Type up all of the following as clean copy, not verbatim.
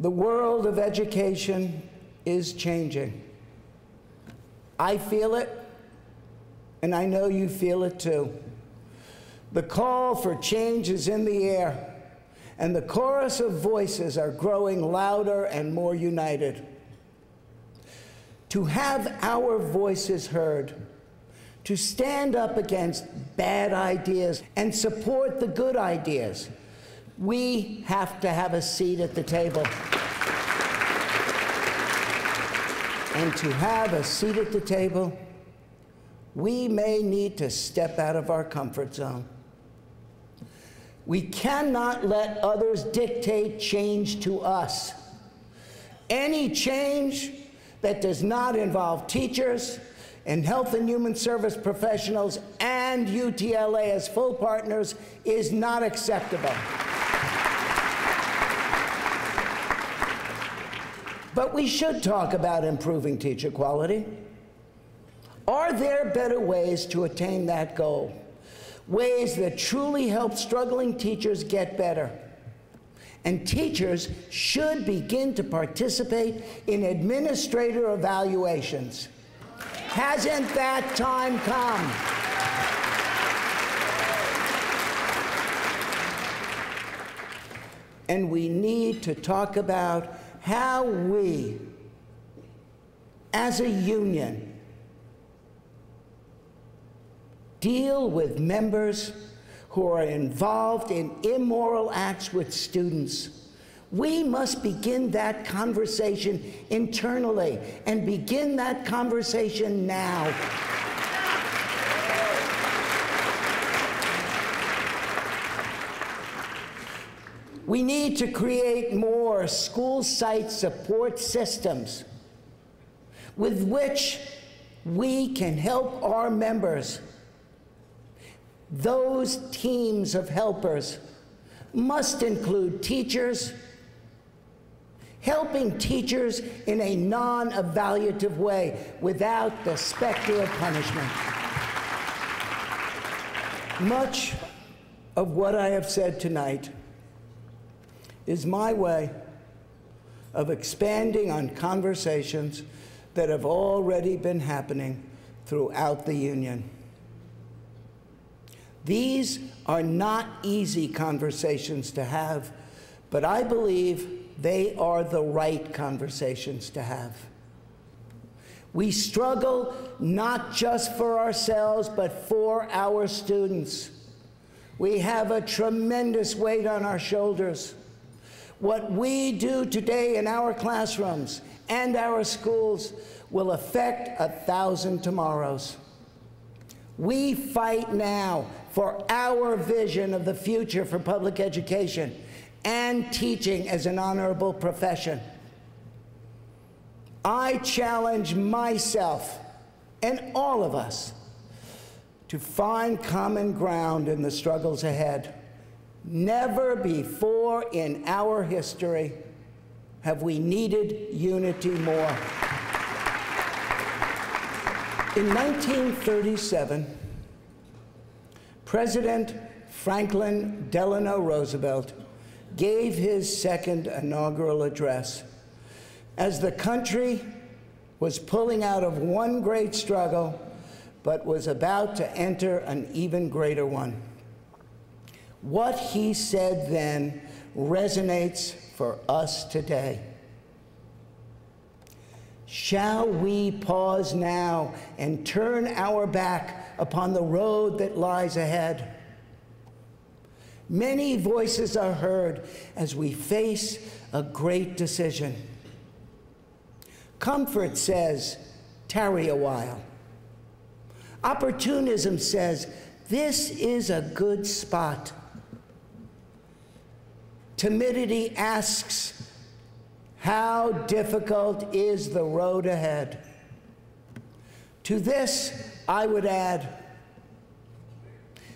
The world of education is changing. I feel it, and I know you feel it too. The call for change is in the air, and the chorus of voices are growing louder and more united. To have our voices heard, to stand up against bad ideas and support the good ideas, we have to have a seat at the table. And to have a seat at the table, we may need to step out of our comfort zone. We cannot let others dictate change to us. Any change that does not involve teachers and health and human service professionals and UTLA as full partners is not acceptable. But we should talk about improving teacher quality. Are there better ways to attain that goal? Ways that truly help struggling teachers get better? And teachers should begin to participate in administrator evaluations. Hasn't that time come? And we need to talk about how we, as a union, deal with members who are involved in immoral acts with students. We must begin that conversation internally and begin that conversation now. We need to create more school site support systems with which we can help our members. Those teams of helpers must include teachers, helping teachers in a non-evaluative way without the specter of punishment. Much of what I have said tonight is my way of expanding on conversations that have already been happening throughout the union. These are not easy conversations to have, but I believe they are the right conversations to have. We struggle not just for ourselves, but for our students. We have a tremendous weight on our shoulders. What we do today in our classrooms and our schools will affect 1,000 tomorrows. We fight now for our vision of the future for public education and teaching as an honorable profession. I challenge myself and all of us to find common ground in the struggles ahead. Never before in our history have we needed unity more. In 1937, President Franklin Delano Roosevelt gave his second inaugural address as the country was pulling out of one great struggle, but was about to enter an even greater one. What he said then resonates for us today. Shall we pause now and turn our back upon the road that lies ahead? Many voices are heard as we face a great decision. Comfort says, tarry a while. Opportunism says, this is a good spot. Timidity asks, how difficult is the road ahead? To this, I would add,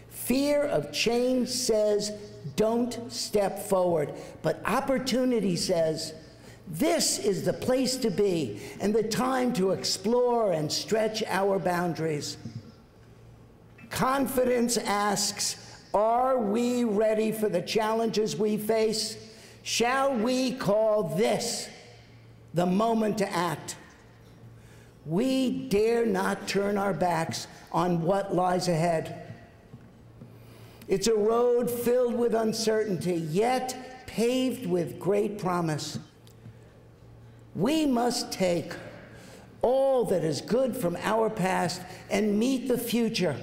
fear of change says, don't step forward. But opportunity says, this is the place to be and the time to explore and stretch our boundaries. Confidence asks, are we ready for the challenges we face? Shall we call this the moment to act? We dare not turn our backs on what lies ahead. It's a road filled with uncertainty, yet paved with great promise. We must take all that is good from our past and meet the future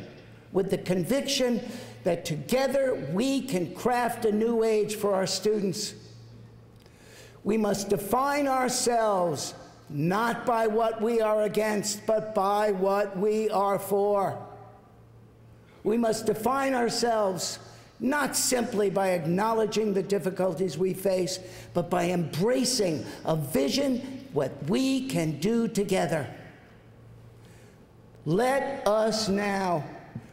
with the conviction that together we can craft a new age for our students. We must define ourselves not by what we are against, but by what we are for. We must define ourselves not simply by acknowledging the difficulties we face, but by embracing a vision what we can do together. Let us now,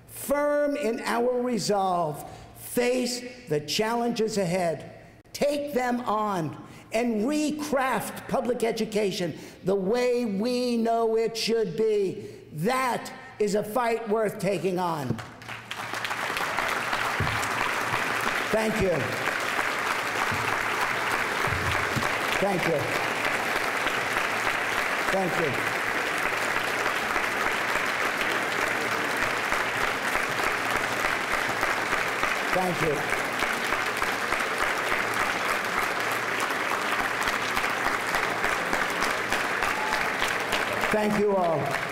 firm in our resolve, face the challenges ahead, take them on, and recraft public education the way we know it should be. That is a fight worth taking on. Thank you. Thank you. Thank you. Thank you. Thank you all.